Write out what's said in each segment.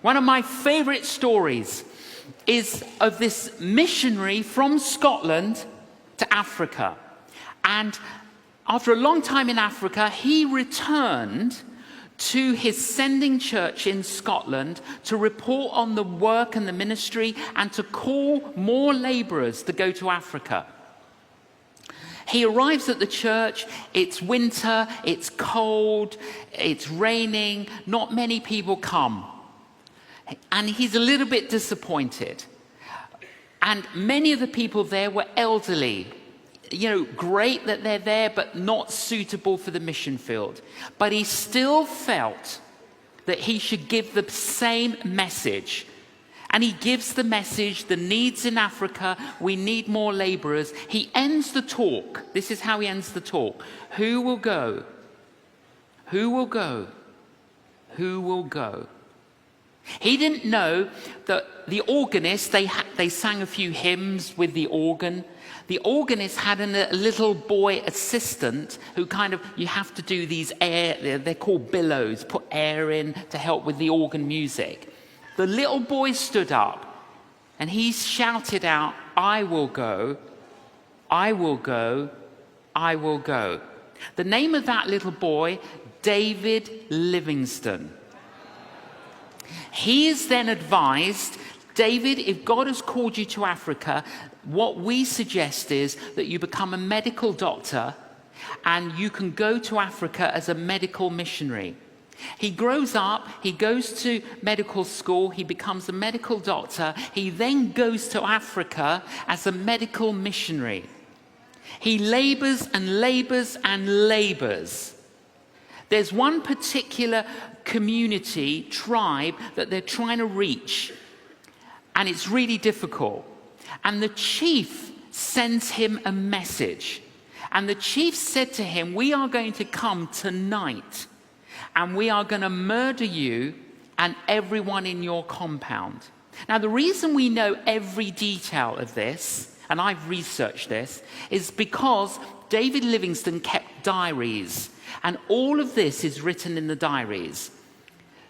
One of my favorite stories is of this missionary from Scotland to Africa. And after a long time in Africa, he returned to his sending church in Scotland to report on the work and the ministry and to call more laborers to go to Africa. He arrives at the church, it's winter, it's cold, it's raining, not many people come. And he's a little bit disappointed. And many of the people there were elderly. Great that they're there, but not suitable for the mission field. But he still felt that he should give the same message. And he gives the message, the needs in Africa, we need more laborers. He ends the talk. This is how he ends the talk. Who will go? Who will go? Who will go? He didn't know that the organist, they sang a few hymns with the organ. The organist had a little boy assistant who you have to do these they're called billows, put air in to help with the organ music. The little boy stood up and he shouted out, I will go, I will go, I will go. The name of that little boy, David Livingstone. He is then advised, David, if God has called you to Africa, what we suggest is that you become a medical doctor and you can go to Africa as a medical missionary. He grows up, he goes to medical school, he becomes a medical doctor, he then goes to Africa as a medical missionary. He labors and labors and labors. There's one particular community, tribe, that they're trying to reach, and it's really difficult. And the chief sends him a message. And the chief said to him, we are going to come tonight, and we are going to murder you and everyone in your compound. Now, the reason we know every detail of this, and I've researched this, is because David Livingstone kept diaries. And all of this is written in the diaries.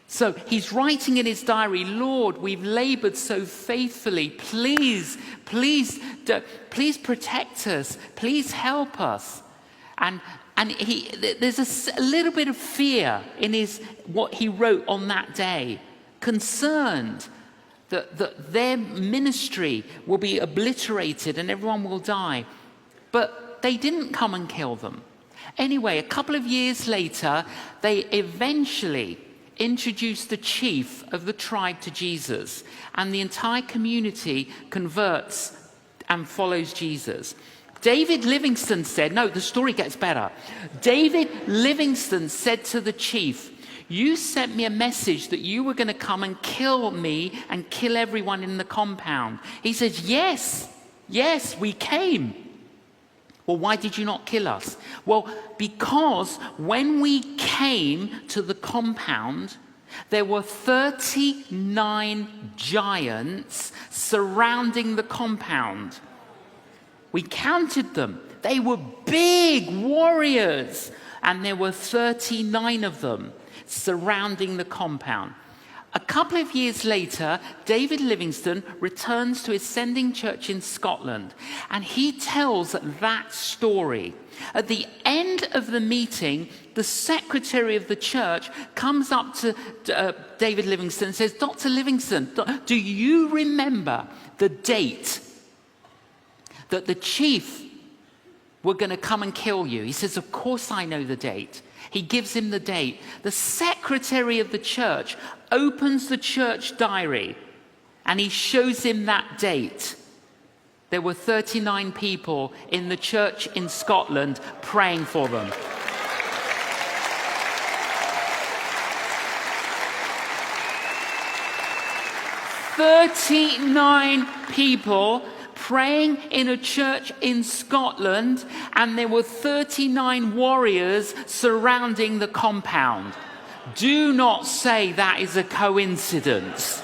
So he's writing in his diary, Lord, we've labored so faithfully. Please protect us. Please help us. And there's a little bit of fear in what he wrote on that day, concerned that their ministry will be obliterated and everyone will die. But they didn't come and kill them. Anyway, a couple of years later, they eventually introduced the chief of the tribe to Jesus, and the entire community converts and follows Jesus. David Livingstone said, no, the story gets better. David Livingstone said to the chief, you sent me a message that you were going to come and kill me and kill everyone in the compound. He says, yes, we came. Well, why did you not kill us? Well, because when we came to the compound, there were 39 giants surrounding the compound. We counted them. They were big warriors, and there were 39 of them surrounding the compound. A couple of years later, David Livingstone returns to his sending church in Scotland, and he tells that story. At the end of the meeting, the secretary of the church comes up to David Livingstone and says, Dr. Livingstone, do you remember the date that the chief were going to come and kill you? He says, of course I know the date. He gives him the date. The secretary of the church opens the church diary and he shows him that date. There were 39 people in the church in Scotland praying for them. "39 people praying in a church in Scotland, and there were 39 warriors surrounding the compound." Do not say that is a coincidence.